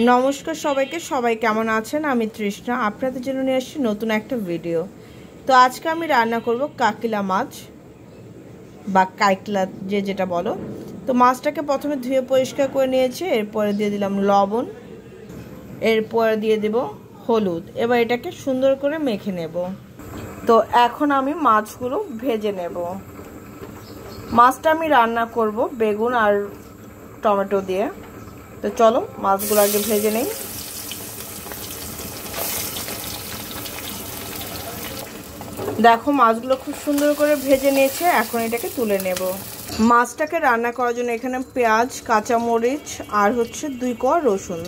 নমস্কার সবাইকে, সবাই কেমন আছেন? আমি তৃষ্ণা আপনাদের জন্য নিয়ে আসছি নতুন একটা ভিডিও। তো আজকে আমি রান্না করব কাকিলা মাছ বা কাইকলা যেটা বলো। তো মাছটাকে প্রথমে ধুয়ে পরিষ্কার করে নিয়েছি, এরপরে দিয়ে দিলাম লবণ, এরপরে দিয়ে দেব হলুদ। এবার এটাকে সুন্দর করে মেখে নেব। তো এখন আমি মাছগুলো ভেজে নেব। মাছটা আমি রান্না করব বেগুন আর টমেটো দিয়ে। তো চলো মাছগুলো আগে ভেজে নেই। দেখো মাছগুলো খুব সুন্দর করে ভেজে নিয়েছে, এখন এটাকে তুলে নেব। মাছটাকে রান্না করার জন্য এখানে পেঁয়াজ, কাঁচামরিচ আর 2 কোয়া রসুন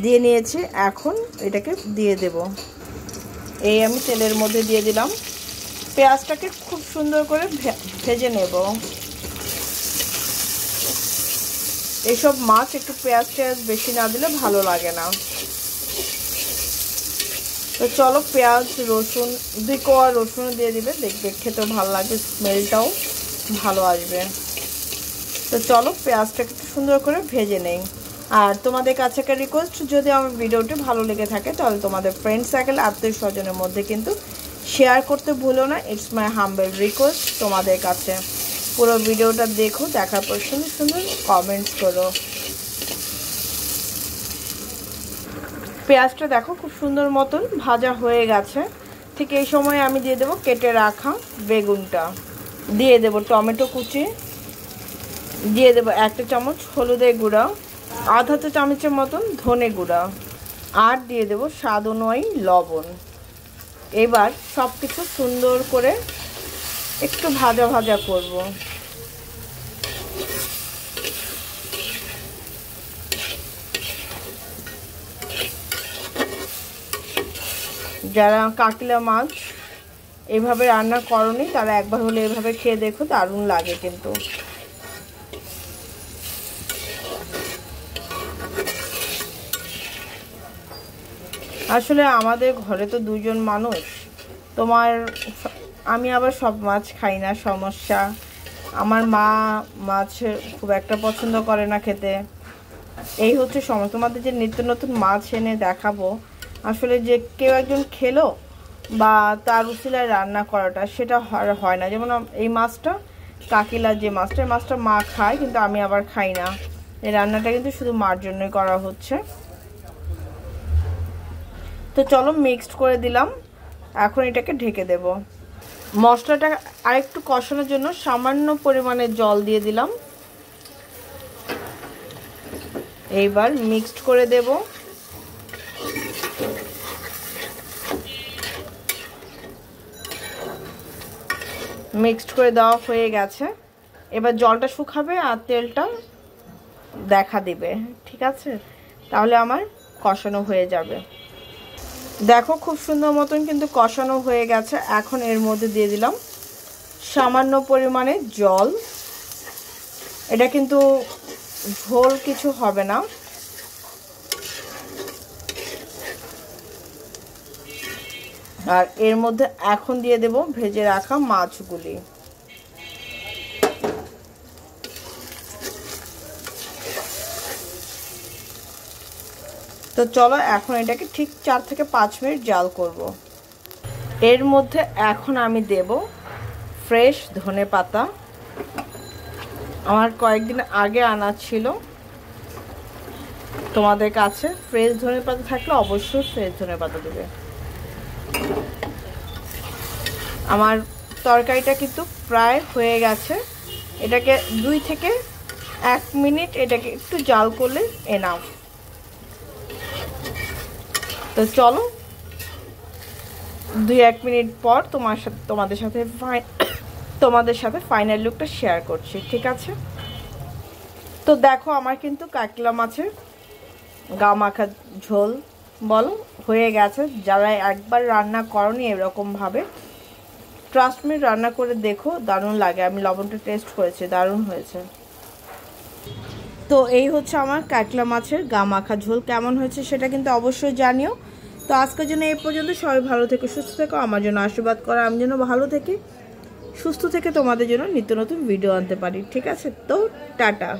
দিয়ে নিয়েছি। এখন এটাকে দিয়ে দেব। এই আমি তেলের মধ্যে দিয়ে দিলাম। পেঁয়াজটাকে খুব সুন্দর করে ভেজে নেব। এইসব মাছ একটু পেঁয়াজ বেশি না দিলে ভালো লাগে না। তো চলো পেঁয়াজ রসুন 2 কোয়া রসুন দিয়ে দিবে, দেখবে খেতেও ভালো লাগবে, স্মেলটাও ভালো আসবে। তো চলো পেঁয়াজটাকে একটু সুন্দর করে ভেজে নেই। আর তোমাদের কাছে একটা রিকোয়েস্ট, যদি আমার ভিডিওটি ভালো লেগে থাকে তাহলে তোমাদের ফ্রেন্ড সার্কেল আত্মীয় স্বজনের মধ্যে কিন্তু শেয়ার করতে ভুলো না। ইটস মাই হাম্বল রিকোয়েস্ট তোমাদের কাছে। পুরো ভিডিওটা দেখো, দেখার পর সুন্দর সুন্দর কমেন্টস করো। পেঁয়াজটা দেখো খুব সুন্দর মতন ভাজা হয়ে গেছে। ঠিক এই সময় আমি দিয়ে দেবো কেটে রাখা বেগুনটা, দিয়ে দেবো টমেটো কুচি, দিয়ে দেবো 1 চামচ হলুদের গুঁড়া, আধা চামচের মতন ধনে গুঁড়া, আর দিয়ে দেবো স্বাদ অনুযায়ী লবণ। এবার সব কিছু সুন্দর করে একটু ভাজা ভাজা করব। যারা কাকিলা মাছ এইভাবে রান্না করনি তারা একবার হলে এভাবে খেয়ে দেখো, দারুণ লাগে কিন্তু। আসলে আমাদের ঘরে তো 2 জন মানুষ, আমি আবার সব মাছ খাই না, সমস্যা। আমার মা মাছ খুব একটা পছন্দ করে না খেতে, এই হচ্ছে সমস্যা। তোমাদের যে নিত্য নতুন মাছ এনে দেখাবো, আসলে যে কেউ একজন খেলো বা তার উসিলায় রান্না করাটা সেটা হয় না। যেমন এই মাছটা কাকিলা যে মাছটা মা খায়, কিন্তু আমি আবার খাই না। এই রান্নাটা কিন্তু শুধু মার জন্যই করা হচ্ছে। তো চলো মিক্সড করে দিলাম, এখন এটাকে ঢেকে দেব। মশলাটা আরেকটু কষানোর জন্য সামান্য পরিমাণে জল দিয়ে দিলাম। এইবার মিক্সড করে দেব। মিক্সড করে দেওয়া হয়ে গেছে। এবার জলটা শুকাবে আর তেলটা দেখা দিবে, ঠিক আছে? তাহলে আমার কষানো হয়ে যাবে। দেখো খুব সুন্দর মতন কিন্তু কষানো হয়ে গেছে। এখন এর মধ্যে দিয়ে দিলাম সামান্য পরিমাণে জল। এটা কিন্তু ঝোল কিছু হবে না। আর এর মধ্যে এখন দিয়ে দেব ভেজে রাখা মাছগুলি। তো চলো এখন এটাকে ঠিক 4 থেকে 5 মিনিট জাল করব। এর মধ্যে এখন আমি দেব ফ্রেশ ধনেপাতা। আমার কয়েকদিন আগে আনা ছিল। তোমাদের কাছে ফ্রেশ ধনেপাতা থাকলে অবশ্যই ফ্রেশ ধনেপাতা দেবে। আমার তরকারিটা কিন্তু প্রায় হয়ে গেছে। এটাকে 2 থেকে 1 মিনিট এটাকে একটু জাল করলে এনাফ। তো চলো 2-1 মিনিট পর তোমাদের সাথে ফাইনাল লুকটা শেয়ার করছি, ঠিক আছে? তো দেখো আমার কিন্তু কাকিলা মাছের গা মাখা ঝোল বলো হয়ে গেছে। যারা একবার রান্না করনি এরকমভাবে, ট্রাস্ট মি রান্না করে দেখো, দারুণ লাগে। আমি লবণটা টেস্ট করেছি, দারুণ হয়েছে। তো এই হচ্ছে আমার কাকিলা মাছের গা মাখা ঝোল। কেমন হয়েছে সেটা কিন্তু অবশ্যই জানিও। তো আজকের জন্য এই পর্যন্ত। সবাই ভালো থেকে সুস্থ থেকো, আমার জন্য আশীর্বাদ করো, আমি যেন ভালো থেকে সুস্থ থেকে তোমাদের জন্য নিত্য নতুন ভিডিও আনতে পারি, ঠিক আছে? তো টাটা।